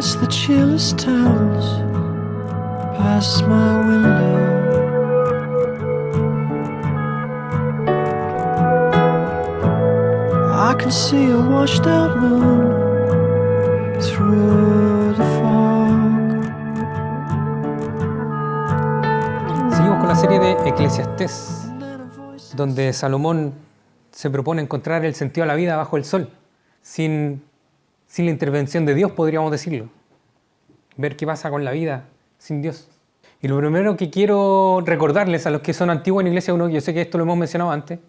as the chillest towers pass my window. I can see a washed out moon through the fog. Seguimos con la serie de Eclesiastés, donde Salomón se propone encontrar el sentido a la vida bajo el sol, sin la intervención de Dios, podríamos decirlo. Ver qué pasa con la vida sin Dios. Y lo primero que quiero recordarles a los que son antiguos en Iglesia 1, yo sé que esto lo hemos mencionado antes,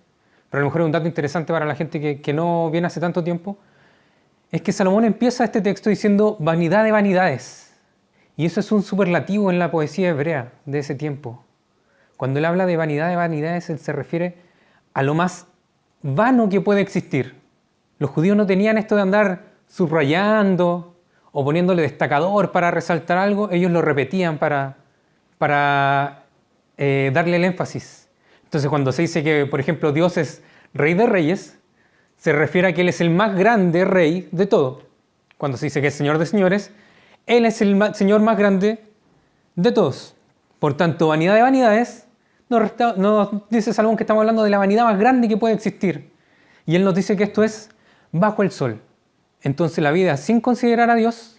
pero a lo mejor es un dato interesante para la gente que no viene hace tanto tiempo, es que Salomón empieza este texto diciendo vanidad de vanidades. Y eso es un superlativo en la poesía hebrea de ese tiempo. Cuando él habla de vanidades, él se refiere a lo más vano que puede existir. Los judíos no tenían esto de andar subrayando o poniéndole destacador para resaltar algo, ellos lo repetían para darle el énfasis. Entonces cuando se dice que, por ejemplo, Dios es Rey de Reyes, se refiere a que Él es el más grande Rey de todo. Cuando se dice que es Señor de Señores, Él es el Señor más grande de todos. Por tanto, vanidad de vanidades, nos dice Salomón que estamos hablando de la vanidad más grande que puede existir. Y Él nos dice que esto es bajo el sol. Entonces la vida sin considerar a Dios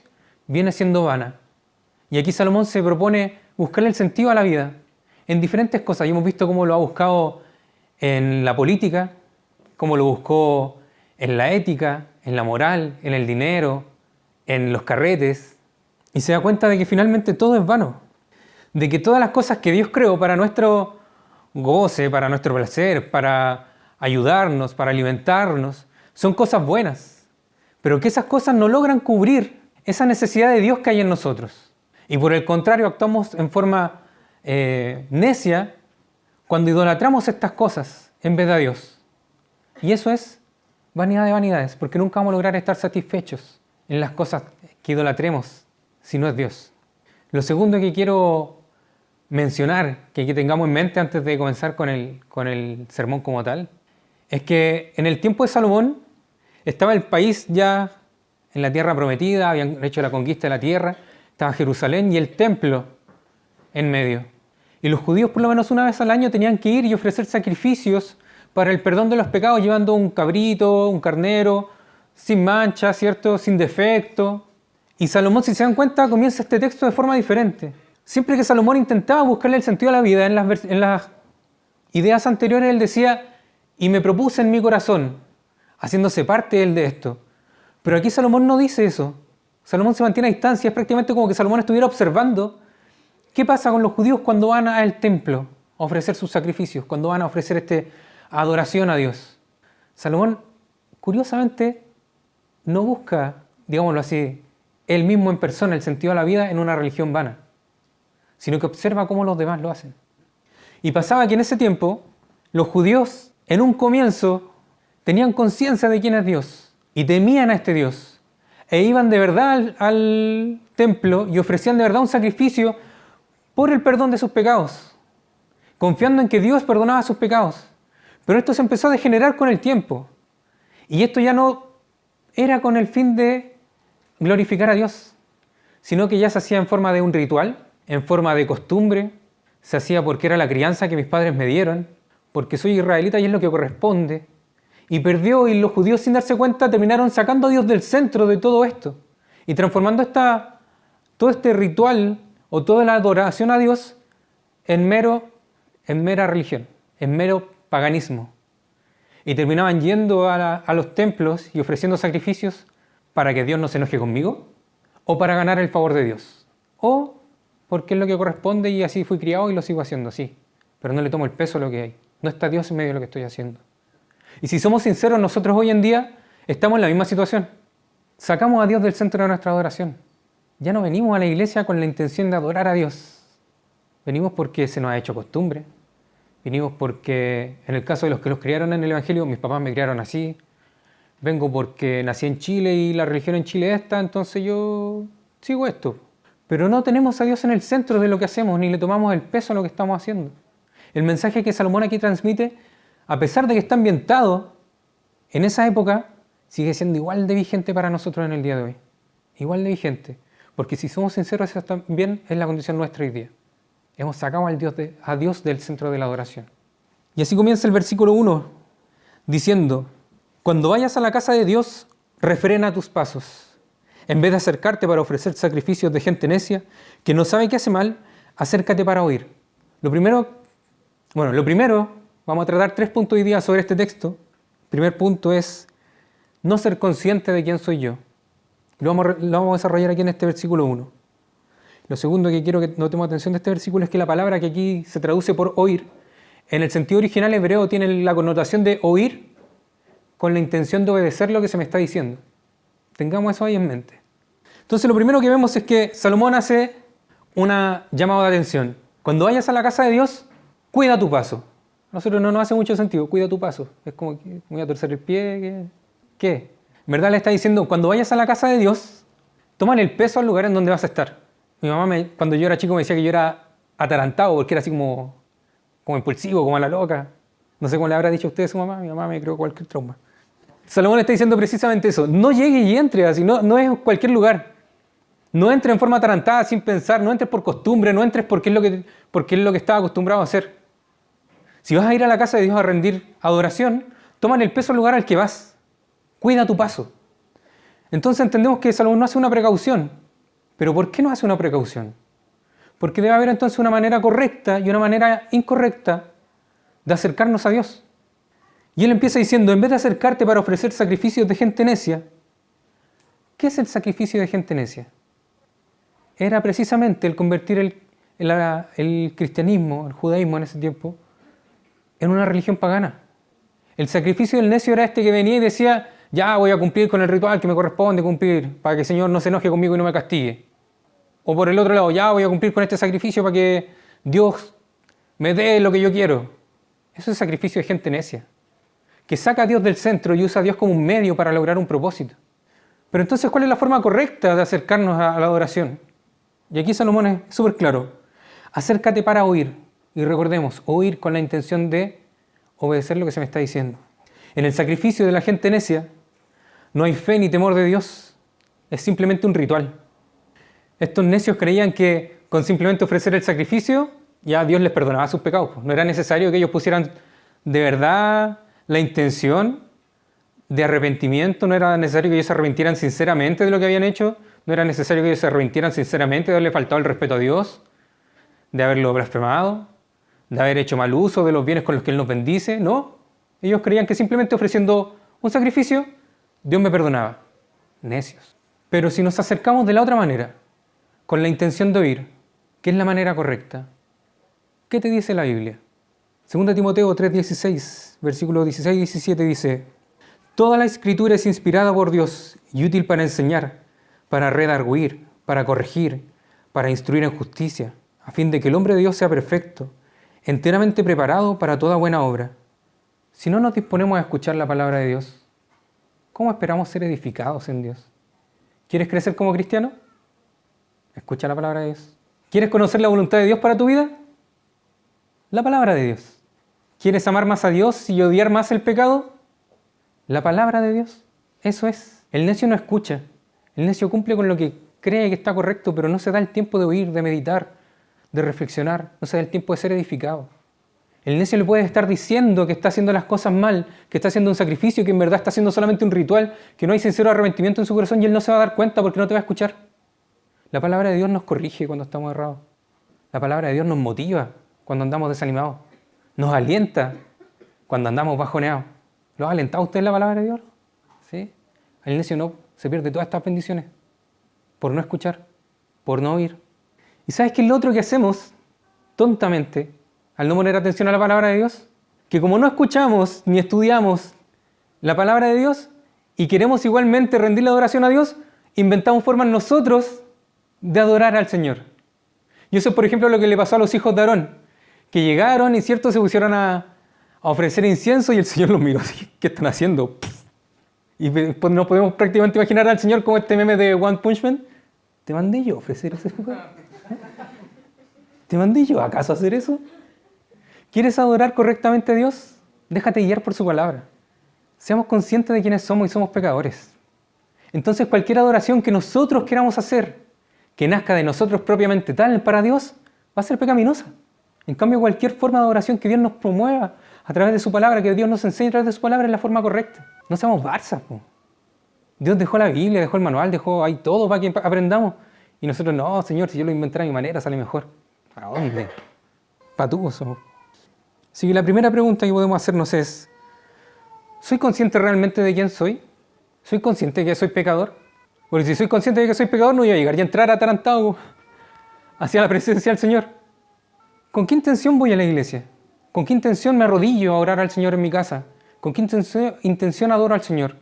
viene siendo vana. Y aquí Salomón se propone buscarle el sentido a la vida en diferentes cosas. Y hemos visto cómo lo ha buscado en la política, cómo lo buscó en la ética, en la moral, en el dinero, en los carretes. Y se da cuenta de que finalmente todo es vano. De que todas las cosas que Dios creó para nuestro goce, para nuestro placer, para ayudarnos, para alimentarnos, son cosas buenas. Pero que esas cosas no logran cubrir esa necesidad de Dios que hay en nosotros. Y por el contrario, actuamos en forma necia cuando idolatramos estas cosas en vez de a Dios. Y eso es vanidad de vanidades, porque nunca vamos a lograr estar satisfechos en las cosas que idolatremos si no es Dios. Lo segundo que quiero mencionar, que tengamos en mente antes de comenzar con el sermón como tal, es que en el tiempo de Salomón estaba el país ya en la tierra prometida, habían hecho la conquista de la tierra, estaba Jerusalén y el templo en medio. Y los judíos por lo menos una vez al año tenían que ir y ofrecer sacrificios para el perdón de los pecados, llevando un cabrito, un carnero, sin mancha, ¿cierto? Sin defecto. Y Salomón, si se dan cuenta, comienza este texto de forma diferente. Siempre que Salomón intentaba buscarle el sentido a la vida, en las ideas anteriores él decía, y me propuse en mi corazón, haciéndose parte él de esto. Pero aquí Salomón no dice eso. Salomón se mantiene a distancia. Es prácticamente como que Salomón estuviera observando qué pasa con los judíos cuando van al templo a ofrecer sus sacrificios, cuando van a ofrecer adoración a Dios. Salomón, curiosamente, no busca, digámoslo así, él mismo en persona el sentido de la vida en una religión vana, sino que observa cómo los demás lo hacen. Y pasaba que en ese tiempo, los judíos, en un comienzo, tenían conciencia de quién es Dios y temían a este Dios. E iban de verdad al templo y ofrecían de verdad un sacrificio por el perdón de sus pecados, confiando en que Dios perdonaba sus pecados. Pero esto se empezó a degenerar con el tiempo. Y esto ya no era con el fin de glorificar a Dios, sino que ya se hacía en forma de un ritual, en forma de costumbre, se hacía porque era la crianza que mis padres me dieron, porque soy israelita y es lo que corresponde. Y perdió, y los judíos sin darse cuenta terminaron sacando a Dios del centro de todo esto y transformando todo este ritual o toda la adoración a Dios en mera religión, en mero paganismo. Y terminaban yendo a los templos y ofreciendo sacrificios para que Dios no se enoje conmigo, o para ganar el favor de Dios, o porque es lo que corresponde y así fui criado y lo sigo haciendo así, pero no le tomo el peso a lo que hay. No está Dios en medio de lo que estoy haciendo. Y si somos sinceros, nosotros hoy en día estamos en la misma situación. Sacamos a Dios del centro de nuestra adoración. Ya no venimos a la iglesia con la intención de adorar a Dios. Venimos porque se nos ha hecho costumbre. Venimos porque, en el caso de los que los criaron en el Evangelio, mis papás me criaron así. Vengo porque nací en Chile y la religión en Chile es esta, entonces yo sigo esto. Pero no tenemos a Dios en el centro de lo que hacemos, ni le tomamos el peso a lo que estamos haciendo. El mensaje que Salomón aquí transmite, a pesar de que está ambientado en esa época, sigue siendo igual de vigente para nosotros en el día de hoy. Igual de vigente. Porque si somos sinceros, esa también es la condición nuestra hoy día. Hemos sacado a Dios del centro de la adoración. Y así comienza el versículo 1, diciendo: cuando vayas a la casa de Dios, refrena tus pasos. En vez de acercarte para ofrecer sacrificios de gente necia, que no sabe qué hace mal, acércate para oír. Lo primero, vamos a tratar 3 puntos hoy día sobre este texto. El primer punto es no ser consciente de quién soy yo. Lo vamos a desarrollar aquí en este versículo 1. Lo segundo que quiero que notemos atención de este versículo es que la palabra que aquí se traduce por oír, en el sentido original hebreo tiene la connotación de oír con la intención de obedecer lo que se me está diciendo. Tengamos eso ahí en mente. Entonces lo primero que vemos es que Salomón hace una llamada de atención. Cuando vayas a la casa de Dios, cuida tu paso. A nosotros no nos hace mucho sentido, cuida tu paso. Es como que voy a torcer el pie, ¿qué? En verdad le está diciendo, cuando vayas a la casa de Dios, tómale el peso al lugar en donde vas a estar. Mi mamá, cuando yo era chico, me decía que yo era atarantado, porque era así como impulsivo, como a la loca. No sé cómo le habrá dicho a usted a su mamá, mi mamá me creó cualquier trauma. Salomón está diciendo precisamente eso, no llegue y entre así, no es cualquier lugar. No entres en forma atarantada, sin pensar, no entres por costumbre, no entres porque es lo que estaba acostumbrado a hacer. Si vas a ir a la casa de Dios a rendir adoración, tómale el peso al lugar al que vas. Cuida tu paso. Entonces entendemos que Salomón no hace una precaución. ¿Pero por qué no hace una precaución? Porque debe haber entonces una manera correcta y una manera incorrecta de acercarnos a Dios. Y él empieza diciendo, en vez de acercarte para ofrecer sacrificios de gente necia, ¿qué es el sacrificio de gente necia? Era precisamente el convertir el cristianismo, el judaísmo en ese tiempo, en una religión pagana. El sacrificio del necio era este que venía y decía, ya voy a cumplir con el ritual que me corresponde cumplir, para que el Señor no se enoje conmigo y no me castigue. O por el otro lado, ya voy a cumplir con este sacrificio para que Dios me dé lo que yo quiero. Eso es sacrificio de gente necia, que saca a Dios del centro y usa a Dios como un medio para lograr un propósito. Pero entonces, ¿cuál es la forma correcta de acercarnos a la adoración? Y aquí Salomón es súper claro. Acércate para oír. Y recordemos, oír con la intención de obedecer lo que se me está diciendo. En el sacrificio de la gente necia no hay fe ni temor de Dios. Es simplemente un ritual. Estos necios creían que con simplemente ofrecer el sacrificio ya Dios les perdonaba sus pecados. No era necesario que ellos pusieran de verdad la intención de arrepentimiento, no era necesario que ellos se arrepintieran sinceramente de lo que habían hecho, no era necesario que ellos se arrepintieran sinceramente de haberle faltado el respeto a Dios, de haberlo blasfemado, de haber hecho mal uso de los bienes con los que Él nos bendice. No, ellos creían que simplemente ofreciendo un sacrificio, Dios me perdonaba. Necios. Pero si nos acercamos de la otra manera, con la intención de oír, ¿qué es la manera correcta? ¿Qué te dice la Biblia? 2 Timoteo 3:16, versículos 16 y 17 dice: toda la escritura es inspirada por Dios y útil para enseñar, para redarguir, para corregir, para instruir en justicia, a fin de que el hombre de Dios sea perfecto, enteramente preparado para toda buena obra. Si no nos disponemos a escuchar la palabra de Dios, ¿cómo esperamos ser edificados en Dios? ¿Quieres crecer como cristiano? Escucha la palabra de Dios. ¿Quieres conocer la voluntad de Dios para tu vida? La palabra de Dios. ¿Quieres amar más a Dios y odiar más el pecado? La palabra de Dios. Eso es. El necio no escucha. El necio cumple con lo que cree que está correcto, pero no se da el tiempo de oír, de meditar, de reflexionar. No se da el tiempo de ser edificado. El necio le puede estar diciendo que está haciendo las cosas mal, que está haciendo un sacrificio, que en verdad está haciendo solamente un ritual, que no hay sincero arrepentimiento en su corazón y él no se va a dar cuenta porque no te va a escuchar. La palabra de Dios nos corrige cuando estamos errados. La palabra de Dios nos motiva cuando andamos desanimados. Nos alienta cuando andamos bajoneados. ¿Lo ha alentado usted en la palabra de Dios? ¿Sí? El necio no se pierde todas estas bendiciones por no escuchar, por no oír. ¿Y sabes qué es lo otro que hacemos tontamente al no poner atención a la palabra de Dios? Que como no escuchamos ni estudiamos la palabra de Dios y queremos igualmente rendir la adoración a Dios, inventamos formas nosotros de adorar al Señor. Y eso es, por ejemplo, lo que le pasó a los hijos de Aarón, que llegaron y cierto se pusieron a ofrecer incienso y el Señor los miró así, ¿qué están haciendo? Y pues nos podemos prácticamente imaginar al Señor como este meme de One Punch Man. ¿Te mandé yo a ofrecer ese juego? ¿Te mandé yo acaso a hacer eso? ¿Quieres adorar correctamente a Dios? Déjate guiar por su palabra. Seamos conscientes de quiénes somos y somos pecadores. Entonces cualquier adoración que nosotros queramos hacer, que nazca de nosotros propiamente tal para Dios, va a ser pecaminosa. En cambio, cualquier forma de adoración que Dios nos promueva a través de su palabra, que Dios nos enseñe a través de su palabra, es la forma correcta. No seamos barzas, po. Dios dejó la Biblia, dejó el manual, dejó ahí todo para que aprendamos. Y nosotros, no, Señor, si yo lo inventara a mi manera, sale mejor. ¿A dónde? Patusos. Así que la primera pregunta que podemos hacernos es, ¿soy consciente realmente de quién soy? ¿Soy consciente de que soy pecador? Porque si soy consciente de que soy pecador, no voy a llegar y a entrar atarantado hacia la presencia del Señor. ¿Con qué intención voy a la iglesia? ¿Con qué intención me arrodillo a orar al Señor en mi casa? ¿Con qué intención adoro al Señor?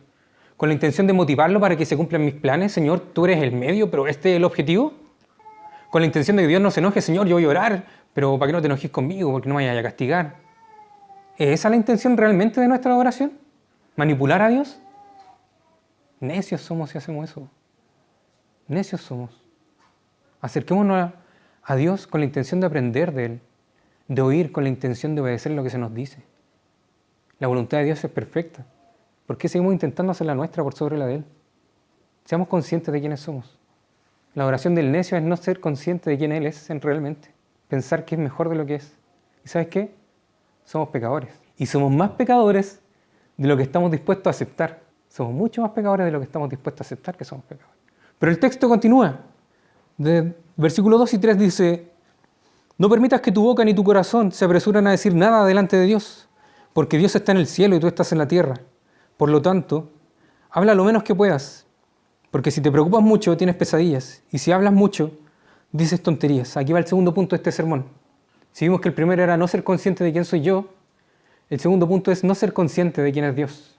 ¿Con la intención de motivarlo para que se cumplan mis planes? Señor, tú eres el medio, pero este es el objetivo. ¿Con la intención de que Dios no se enoje? Señor, yo voy a orar, pero para que no te enojes conmigo, porque no me vayas a castigar. ¿Es esa la intención realmente de nuestra adoración? ¿Manipular a Dios? Necios somos si hacemos eso. Necios somos. Acerquémonos a Dios con la intención de aprender de Él, de oír con la intención de obedecer lo que se nos dice. La voluntad de Dios es perfecta. ¿Por qué seguimos intentando hacer la nuestra por sobre la de Él? Seamos conscientes de quiénes somos. La adoración del necio es no ser consciente de quién Él es realmente. Pensar que es mejor de lo que es. ¿Y sabes qué? Somos pecadores. Y somos más pecadores de lo que estamos dispuestos a aceptar. Somos mucho más pecadores de lo que estamos dispuestos a aceptar que somos pecadores. Pero el texto continúa. De versículo 2 y 3 dice, no permitas que tu boca ni tu corazón se apresuren a decir nada delante de Dios, porque Dios está en el cielo y tú estás en la tierra. Por lo tanto, habla lo menos que puedas, porque si te preocupas mucho tienes pesadillas, y si hablas mucho, dices tonterías. Aquí va el segundo punto de este sermón. Si vimos que el primero era no ser consciente de quién soy yo, el segundo punto es no ser consciente de quién es Dios.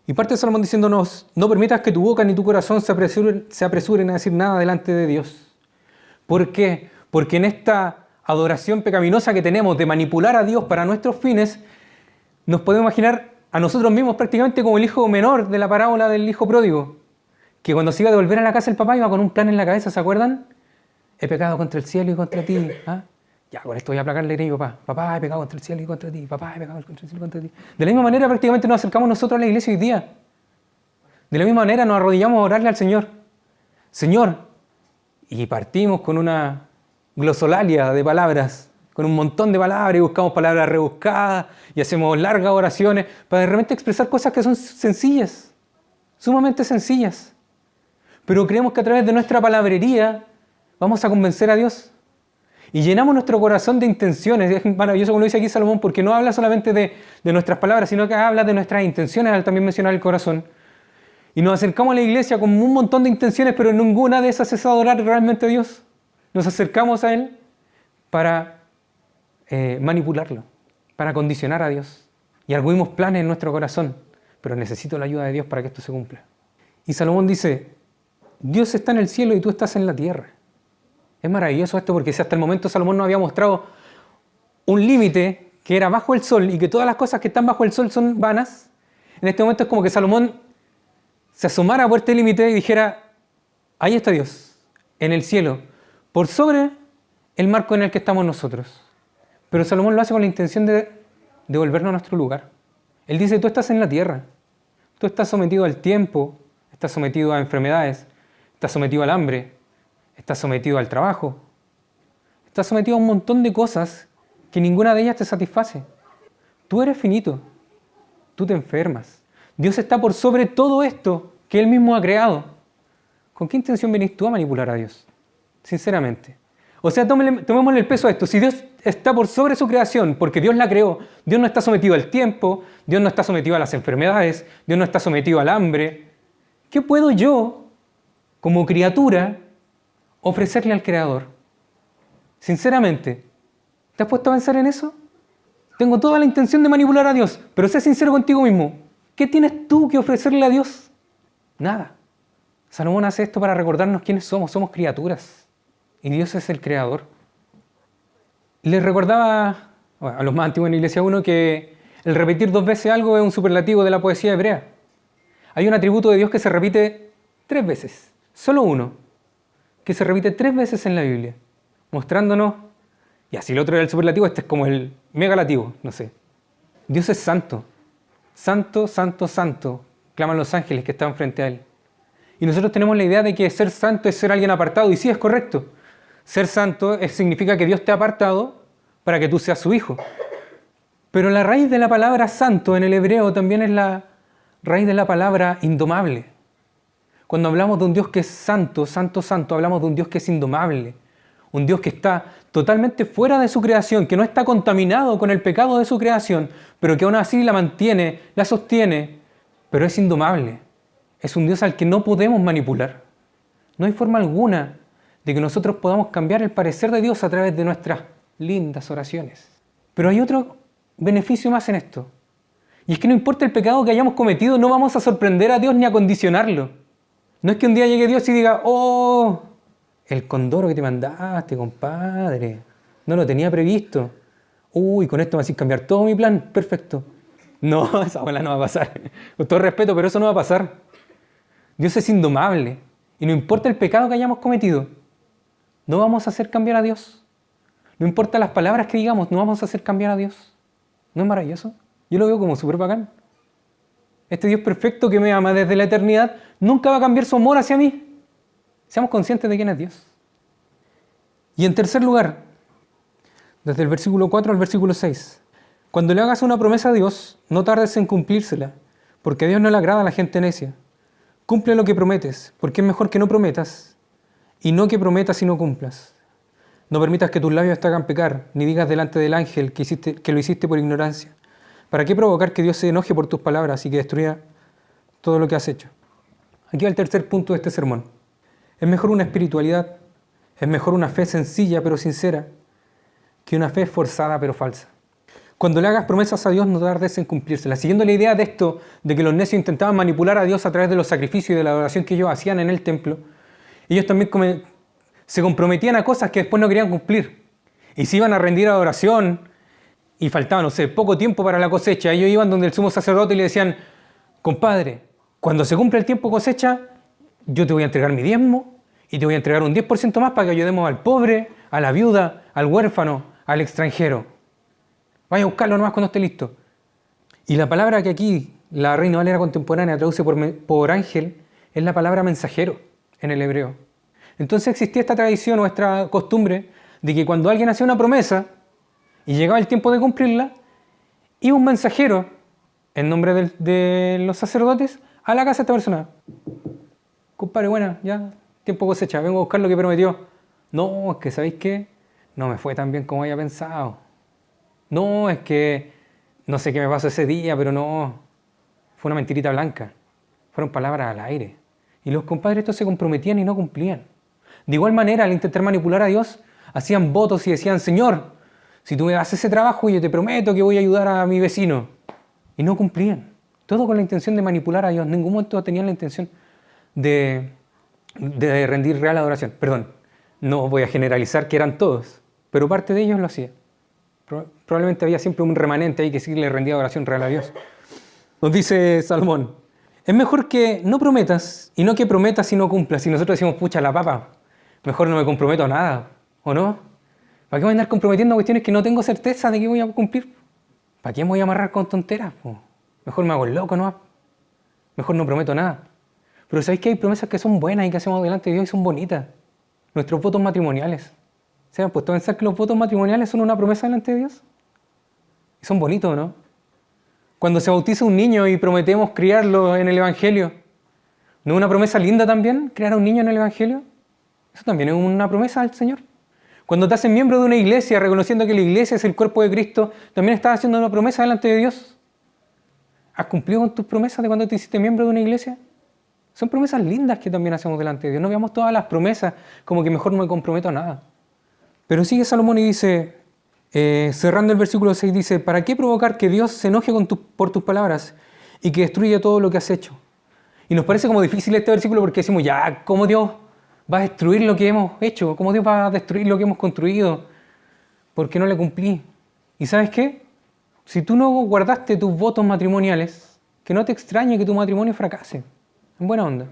Y parte de Salomón diciéndonos, no permitas que tu boca ni tu corazón se apresuren a decir nada delante de Dios. ¿Por qué? Porque en esta adoración pecaminosa que tenemos de manipular a Dios para nuestros fines, nos podemos imaginar a nosotros mismos prácticamente como el hijo menor de la parábola del hijo pródigo, que cuando se iba a devolver a la casa el papá iba con un plan en la cabeza, ¿se acuerdan? He pecado contra el cielo y contra ti. ¿Ah? Ya, con esto voy a aplacarle a papá. Papá, he pecado contra el cielo y contra ti. Papá, he pecado contra el cielo y contra ti. De la misma manera prácticamente nos acercamos nosotros a la iglesia hoy día. De la misma manera nos arrodillamos a orarle al Señor. Señor, y partimos con una glosolalia de palabras, con un montón de palabras y buscamos palabras rebuscadas y hacemos largas oraciones para de repente expresar cosas que son sencillas, sumamente sencillas. Pero creemos que a través de nuestra palabrería vamos a convencer a Dios. Y llenamos nuestro corazón de intenciones. Es maravilloso como lo dice aquí Salomón, porque no habla solamente de nuestras palabras, sino que habla de nuestras intenciones al también mencionar el corazón. Y nos acercamos a la iglesia con un montón de intenciones, pero ninguna de esas es adorar realmente a Dios. Nos acercamos a Él para manipularlo, para condicionar a Dios. Y arguimos planes en nuestro corazón, pero necesito la ayuda de Dios para que esto se cumpla. Y Salomón dice, Dios está en el cielo y tú estás en la tierra. Es maravilloso esto porque si hasta el momento Salomón nos había mostrado un límite que era bajo el sol y que todas las cosas que están bajo el sol son vanas, en este momento es como que Salomón se asomara por este límite y dijera, ahí está Dios, en el cielo, por sobre el marco en el que estamos nosotros. Pero Salomón lo hace con la intención de devolvernos a nuestro lugar. Él dice, tú estás en la tierra, tú estás sometido al tiempo, estás sometido a enfermedades, estás sometido al hambre, estás sometido al trabajo, estás sometido a un montón de cosas que ninguna de ellas te satisface. Tú eres finito, tú te enfermas. Dios está por sobre todo esto que Él mismo ha creado. ¿Con qué intención venís tú a manipular a Dios? Sinceramente. O sea, tomémosle el peso a esto. Si Dios está por sobre su creación, porque Dios la creó, Dios no está sometido al tiempo, Dios no está sometido a las enfermedades, Dios no está sometido al hambre, ¿qué puedo yo, como criatura, ofrecerle al Creador? Sinceramente, ¿te has puesto a pensar en eso? Tengo toda la intención de manipular a Dios, pero sé sincero contigo mismo. ¿Qué tienes tú que ofrecerle a Dios? Nada. Salomón hace esto para recordarnos quiénes somos. Somos criaturas. Y Dios es el Creador. Les recordaba a los más antiguos en la Iglesia 1 que el repetir 2 veces algo es un superlativo de la poesía hebrea. Hay un atributo de Dios que se repite 3 veces. Solo uno. Que se repite 3 veces en la Biblia. Mostrándonos, y así el otro era el superlativo, este es como el megalativo, no sé. Dios es santo. Santo, santo, santo, claman los ángeles que están frente a Él. Y nosotros tenemos la idea de que ser santo es ser alguien apartado, y sí, es correcto. Ser santo significa que Dios te ha apartado para que tú seas su hijo. Pero la raíz de la palabra santo en el hebreo también es la raíz de la palabra indomable. Cuando hablamos de un Dios que es santo, santo, santo, hablamos de un Dios que es indomable. Un Dios que está totalmente fuera de su creación, que no está contaminado con el pecado de su creación, pero que aún así la mantiene, la sostiene, pero es indomable. Es un Dios al que no podemos manipular. No hay forma alguna de que nosotros podamos cambiar el parecer de Dios a través de nuestras lindas oraciones. Pero hay otro beneficio más en esto. Y es que no importa el pecado que hayamos cometido, no vamos a sorprender a Dios ni a condicionarlo. No es que un día llegue Dios y diga, oh, el condoro que te mandaste, compadre, no lo tenía previsto. Uy, con esto me haces cambiar todo mi plan, perfecto. No, esa bola no va a pasar. Con todo respeto, pero eso no va a pasar. Dios es indomable. Y no importa el pecado que hayamos cometido, no vamos a hacer cambiar a Dios. No importa las palabras que digamos, no vamos a hacer cambiar a Dios. ¿No es maravilloso? Yo lo veo como súper bacán. Este Dios perfecto que me ama desde la eternidad nunca va a cambiar su amor hacia mí. Seamos conscientes de quién es Dios. Y en tercer lugar, desde el versículo 4 al versículo 6, cuando le hagas una promesa a Dios, no tardes en cumplírsela, porque a Dios no le agrada a la gente necia. Cumple lo que prometes, porque es mejor que no prometas, y no que prometas y no cumplas. No permitas que tus labios te hagan pecar, ni digas delante del ángel que lo hiciste por ignorancia. ¿Para qué provocar que Dios se enoje por tus palabras y que destruya todo lo que has hecho? Aquí va el tercer punto de este sermón. Es mejor una espiritualidad, es mejor una fe sencilla pero sincera, que una fe esforzada pero falsa. Cuando le hagas promesas a Dios, no tardes en cumplírselas. Siguiendo la idea de esto, de que los necios intentaban manipular a Dios a través de los sacrificios y de la adoración que ellos hacían en el templo, ellos también se comprometían a cosas que después no querían cumplir. Y se iban a rendir adoración y faltaba, no sé, poco tiempo para la cosecha. Ellos iban donde el sumo sacerdote y le decían, compadre, cuando se cumple el tiempo cosecha, yo te voy a entregar mi diezmo y te voy a entregar un 10% más para que ayudemos al pobre, a la viuda, al huérfano, al extranjero. Vaya a buscarlo nomás cuando esté listo. Y la palabra que aquí la Reina Valera contemporánea traduce por ángel es la palabra mensajero en el hebreo. Entonces existía esta tradición o esta costumbre de que cuando alguien hacía una promesa y llegaba el tiempo de cumplirla, iba un mensajero en nombre de los sacerdotes a la casa de esta persona. Compadre, buena, ya, tiempo cosecha, vengo a buscar lo que prometió. No, es que ¿sabéis qué? No me fue tan bien como había pensado. No, es que no sé qué me pasó ese día, pero no, fue una mentirita blanca. Fueron palabras al aire. Y los compadres estos se comprometían y no cumplían. De igual manera, al intentar manipular a Dios, hacían votos y decían, Señor, si tú me das ese trabajo, yo te prometo que voy a ayudar a mi vecino. Y no cumplían. Todo con la intención de manipular a Dios. En ningún momento tenían la intención de rendir real adoración. Perdón, no voy a generalizar que eran todos, pero parte de ellos lo hacía. Probablemente había siempre un remanente ahí que sí le rendía adoración real a Dios. Nos dice Salomón, es mejor que no prometas y no que prometas y no cumplas. Y nosotros decimos, pucha, la papa, mejor no me comprometo a nada, ¿o no? ¿Para qué voy a andar comprometiendo cuestiones que no tengo certeza de que voy a cumplir? ¿Para qué me voy a amarrar con tonteras? Mejor me hago el loco, ¿no? Mejor no prometo nada. Pero ¿sabéis que hay promesas que son buenas y que hacemos delante de Dios y son bonitas? Nuestros votos matrimoniales. ¿Se han puesto a pensar que los votos matrimoniales son una promesa delante de Dios? Y son bonitos, ¿no? Cuando se bautiza un niño y prometemos criarlo en el Evangelio, ¿no es una promesa linda también, criar a un niño en el Evangelio? Eso también es una promesa al Señor. Cuando te haces miembro de una iglesia, reconociendo que la iglesia es el cuerpo de Cristo, también estás haciendo una promesa delante de Dios. ¿Has cumplido con tus promesas de cuando te hiciste miembro de una iglesia? Son promesas lindas que también hacemos delante de Dios. No veamos todas las promesas como que mejor no me comprometo a nada. Pero sigue Salomón y dice, cerrando el versículo 6, dice, ¿para qué provocar que Dios se enoje por tus palabras y que destruya todo lo que has hecho? Y nos parece como difícil este versículo porque decimos, ya, ¿cómo Dios va a destruir lo que hemos hecho? ¿Cómo Dios va a destruir lo que hemos construido? Porque no le cumplí. ¿Y sabes qué? Si tú no guardaste tus votos matrimoniales, que no te extrañe que tu matrimonio fracase. En buena onda.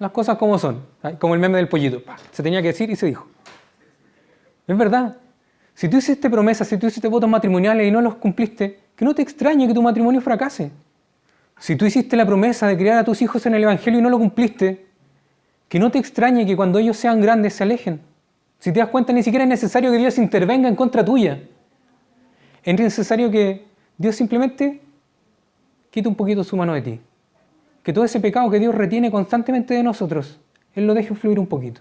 Las cosas como son. Como el meme del pollito. Se tenía que decir y se dijo. Es verdad. Si tú hiciste promesas, si tú hiciste votos matrimoniales y no los cumpliste, que no te extrañe que tu matrimonio fracase. Si tú hiciste la promesa de criar a tus hijos en el Evangelio y no lo cumpliste, Que no te extrañe que cuando ellos sean grandes se alejen. Si te das cuenta, ni siquiera es necesario que Dios intervenga en contra tuya. Es necesario que Dios simplemente quite un poquito su mano de ti. Que todo ese pecado que Dios retiene constantemente de nosotros, Él lo deje fluir un poquito.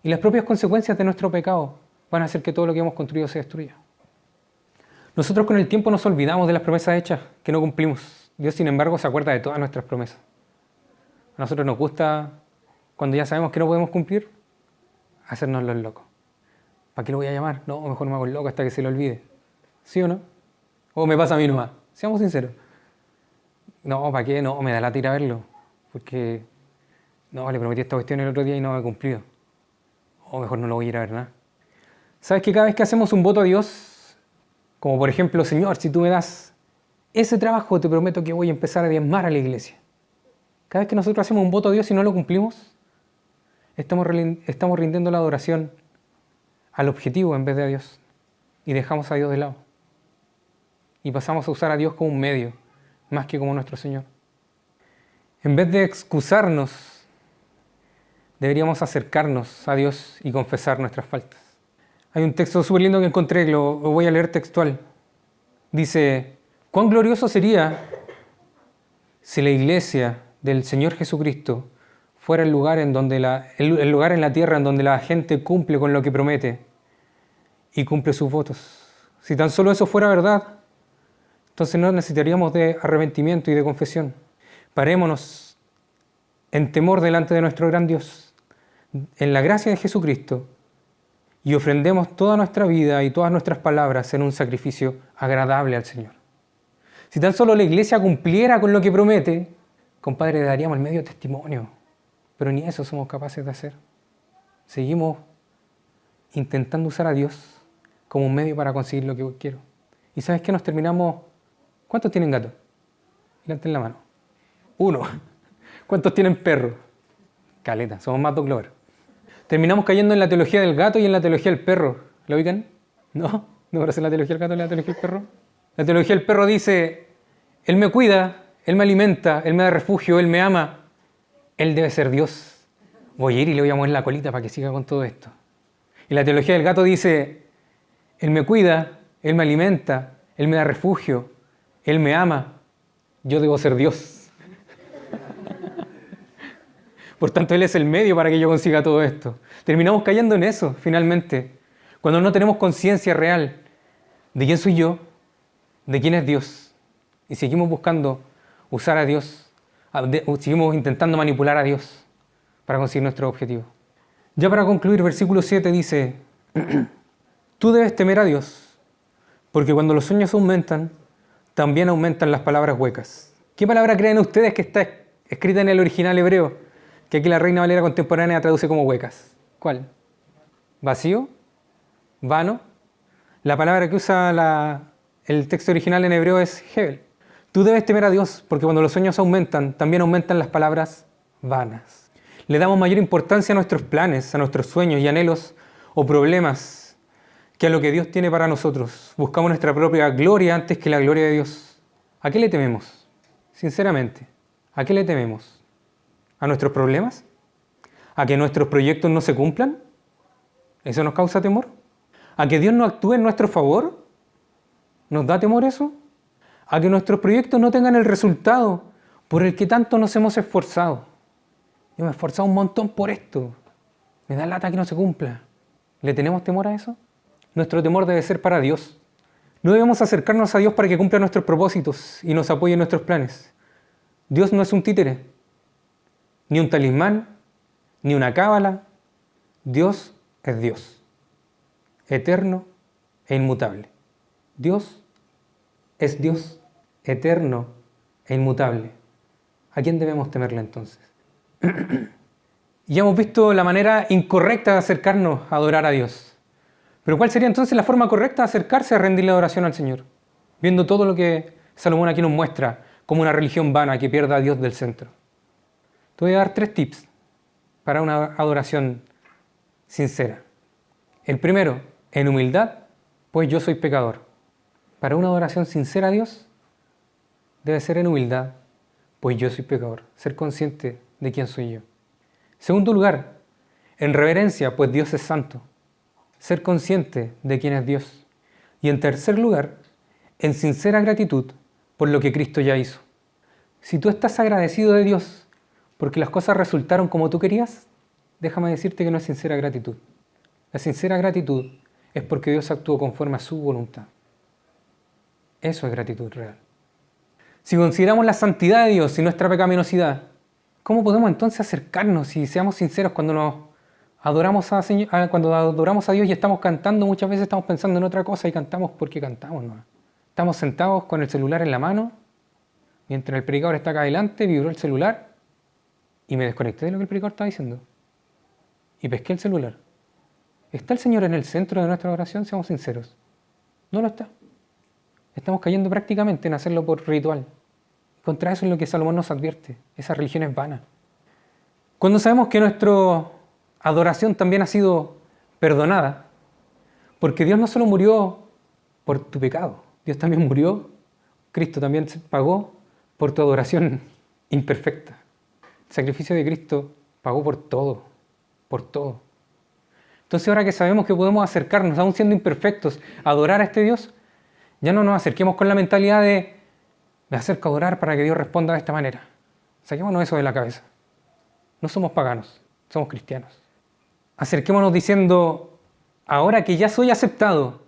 Y las propias consecuencias de nuestro pecado van a hacer que todo lo que hemos construido se destruya. Nosotros con el tiempo nos olvidamos de las promesas hechas que no cumplimos. Dios, sin embargo, se acuerda de todas nuestras promesas. A nosotros nos gusta, cuando ya sabemos que no podemos cumplir, hacernos los locos. ¿Para qué lo voy a llamar? No, mejor me hago el loco hasta que se le olvide. ¿Sí o no? ¿O me pasa a mí nomás? Seamos sinceros. No, ¿para qué? No, me da lata ir a verlo. Porque, no, le prometí esta cuestión el otro día y no me ha cumplido. O mejor no lo voy a ir a ver nada. ¿Sabes que cada vez que hacemos un voto a Dios, como por ejemplo, Señor, si tú me das ese trabajo, te prometo que voy a empezar a diezmar a la iglesia? Cada vez que nosotros hacemos un voto a Dios y no lo cumplimos, estamos rindiendo la adoración al objetivo en vez de a Dios. Y dejamos a Dios de lado. Y pasamos a usar a Dios como un medio, más que como nuestro Señor. En vez de excusarnos, deberíamos acercarnos a Dios y confesar nuestras faltas. Hay un texto súper lindo que encontré, lo voy a leer textual. Dice, ¿cuán glorioso sería si la iglesia del Señor Jesucristo fuera el lugar en la tierra en donde la gente cumple con lo que promete y cumple sus votos? Si tan solo eso fuera verdad, entonces no necesitaríamos de arrepentimiento y de confesión. Parémonos en temor delante de nuestro gran Dios, en la gracia de Jesucristo, y ofrendemos toda nuestra vida y todas nuestras palabras en un sacrificio agradable al Señor. Si tan solo la iglesia cumpliera con lo que promete, compadre, daríamos el medio testimonio, pero ni eso somos capaces de hacer. Seguimos intentando usar a Dios como un medio para conseguir lo que quiero. ¿Y sabes qué? Nos terminamos... ¿Cuántos tienen gato? Levanten la mano. 1. ¿Cuántos tienen perro? Caleta, somos más dog lovers. Terminamos cayendo en la teología del gato y en la teología del perro. ¿Lo ubican? ¿No? ¿No conocen la teología del gato y la teología del perro? La teología del perro dice, Él me cuida, Él me alimenta, Él me da refugio, Él me ama. Él debe ser Dios. Voy a ir y le voy a mover la colita para que siga con todo esto. Y la teología del gato dice, Él me cuida, Él me alimenta, Él me da refugio, Él me ama. Yo debo ser Dios. Por tanto, Él es el medio para que yo consiga todo esto. Terminamos cayendo en eso, finalmente, cuando no tenemos conciencia real de quién soy yo, de quién es Dios, y seguimos buscando usar a Dios, seguimos intentando manipular a Dios para conseguir nuestro objetivo. Ya para concluir, versículo 7 dice, tú debes temer a Dios, porque cuando los sueños aumentan, también aumentan las palabras huecas. ¿Qué palabra creen ustedes que está escrita en el original hebreo? Que aquí la Reina Valera contemporánea traduce como huecas. ¿Cuál? ¿Vacío? ¿Vano? La palabra que usa el texto original en hebreo es hebel. Tú debes temer a Dios, porque cuando los sueños aumentan, también aumentan las palabras vanas. Le damos mayor importancia a nuestros planes, a nuestros sueños y anhelos o problemas que a lo que Dios tiene para nosotros. Buscamos nuestra propia gloria antes que la gloria de Dios. ¿A qué le tememos? Sinceramente, ¿a qué le tememos? ¿A nuestros problemas? ¿A que nuestros proyectos no se cumplan? ¿Eso nos causa temor? ¿A que Dios no actúe en nuestro favor? ¿Nos da temor eso? ¿A que nuestros proyectos no tengan el resultado por el que tanto nos hemos esforzado? Yo me he esforzado un montón por esto. Me da lata que no se cumpla. ¿Le tenemos temor a eso? Nuestro temor debe ser para Dios. No debemos acercarnos a Dios para que cumpla nuestros propósitos y nos apoye en nuestros planes. Dios no es un títere, ni un talismán, ni una cábala. Dios es Dios, eterno e inmutable. Dios es Dios, eterno e inmutable. ¿A quién debemos temerle entonces? Ya hemos visto la manera incorrecta de acercarnos a adorar a Dios. Pero ¿cuál sería entonces la forma correcta de acercarse a rendirle adoración al Señor? Viendo todo lo que Salomón aquí nos muestra como una religión vana que pierda a Dios del centro. Te voy a dar 3 tips para una adoración sincera. El primero, en humildad, pues yo soy pecador. Para una adoración sincera a Dios, debe ser en humildad, pues yo soy pecador. Ser consciente de quién soy yo. Segundo lugar, en reverencia, pues Dios es santo. Ser consciente de quién es Dios. Y en tercer lugar, en sincera gratitud por lo que Cristo ya hizo. Si tú estás agradecido de Dios porque las cosas resultaron como tú querías, déjame decirte que no es sincera gratitud. La sincera gratitud es porque Dios actuó conforme a su voluntad. Eso es gratitud real. Si consideramos la santidad de Dios y nuestra pecaminosidad, ¿cómo podemos entonces acercarnos y seamos sinceros cuando adoramos a Dios y estamos cantando? Muchas veces estamos pensando en otra cosa y cantamos porque cantamos, ¿no? Estamos sentados con el celular en la mano, mientras el predicador está acá adelante, vibró el celular y me desconecté de lo que el predicador estaba diciendo. Y pesqué el celular. ¿Está el Señor en el centro de nuestra oración? Seamos sinceros. No lo está. Estamos cayendo prácticamente en hacerlo por ritual. Contra eso es lo que Salomón nos advierte. Esa religión es vana. Cuando sabemos que nuestra adoración también ha sido perdonada, porque Dios no solo murió por tu pecado, Dios también murió, Cristo también pagó por tu adoración imperfecta. El sacrificio de Cristo pagó por todo, por todo. Entonces ahora que sabemos que podemos acercarnos, aún siendo imperfectos, a adorar a este Dios, ya no nos acerquemos con la mentalidad de me acerco a adorar para que Dios responda de esta manera. Saquémonos eso de la cabeza. No somos paganos, somos cristianos. Acerquémonos diciendo, ahora que ya soy aceptado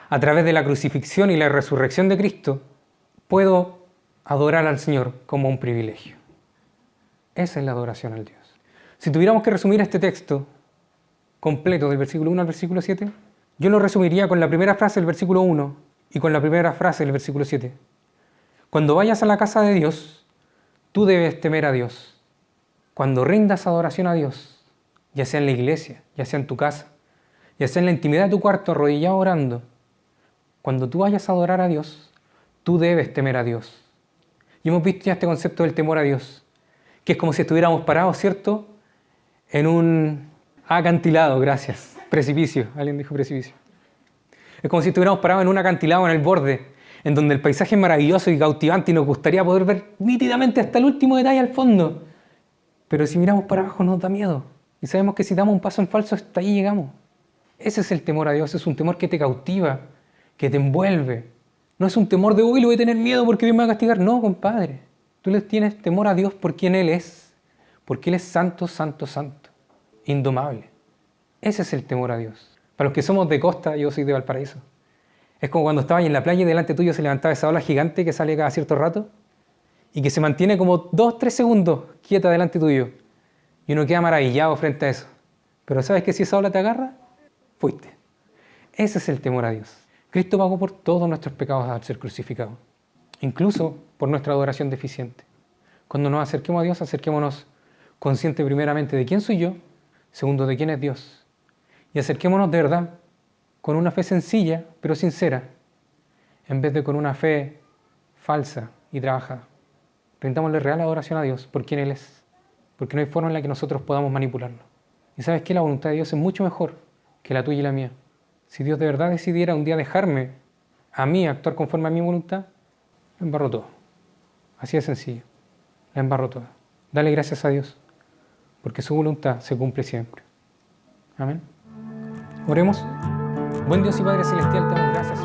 a través de la crucifixión y la resurrección de Cristo, puedo adorar al Señor como un privilegio. Esa es la adoración al Dios. Si tuviéramos que resumir este texto completo del versículo 1 al versículo 7, yo lo resumiría con la primera frase del versículo 1 y con la primera frase del versículo 7. Cuando vayas a la casa de Dios, tú debes temer a Dios. Cuando rindas adoración a Dios, ya sea en la iglesia, ya sea en tu casa, ya sea en la intimidad de tu cuarto, arrodillado orando, cuando tú vayas a adorar a Dios, tú debes temer a Dios. Y hemos visto ya este concepto del temor a Dios, que es como si estuviéramos parados, ¿cierto?, en un acantilado, gracias, precipicio, alguien dijo precipicio. Es como si estuviéramos parados en un acantilado en el borde, en donde el paisaje es maravilloso y cautivante y nos gustaría poder ver nítidamente hasta el último detalle al fondo. Pero si miramos para abajo nos da miedo. Y sabemos que si damos un paso en falso, hasta ahí llegamos. Ese es el temor a Dios, es un temor que te cautiva, que te envuelve. No es un temor de, uy, le voy a tener miedo porque Dios me va a castigar. No, compadre. Tú le tienes temor a Dios por quien Él es. Porque Él es santo, santo, santo. Indomable. Ese es el temor a Dios. Para los que somos de costa, yo soy de Valparaíso. Es como cuando estabas en la playa y delante tuyo se levantaba esa ola gigante que sale cada cierto rato y que se mantiene como 2-3 segundos quieta delante tuyo. Y uno queda maravillado frente a eso. Pero ¿sabes que si esa ola te agarra? Fuiste. Ese es el temor a Dios. Cristo pagó por todos nuestros pecados al ser crucificado. Incluso por nuestra adoración deficiente. Cuando nos acerquemos a Dios, acerquémonos consciente primeramente de quién soy yo, segundo de quién es Dios. Y acerquémonos de verdad con una fe sencilla, pero sincera, en vez de con una fe falsa y trabajada. Rindámosle real adoración a Dios por quien Él es, porque no hay forma en la que nosotros podamos manipularlo. Y sabes que la voluntad de Dios es mucho mejor que la tuya y la mía. Si Dios de verdad decidiera un día dejarme a mí actuar conforme a mi voluntad, la embarro todo. Así de sencillo. La embarro toda. Dale gracias a Dios, porque su voluntad se cumple siempre. Amén. Oremos. Buen Dios y Padre Celestial, te damos gracias.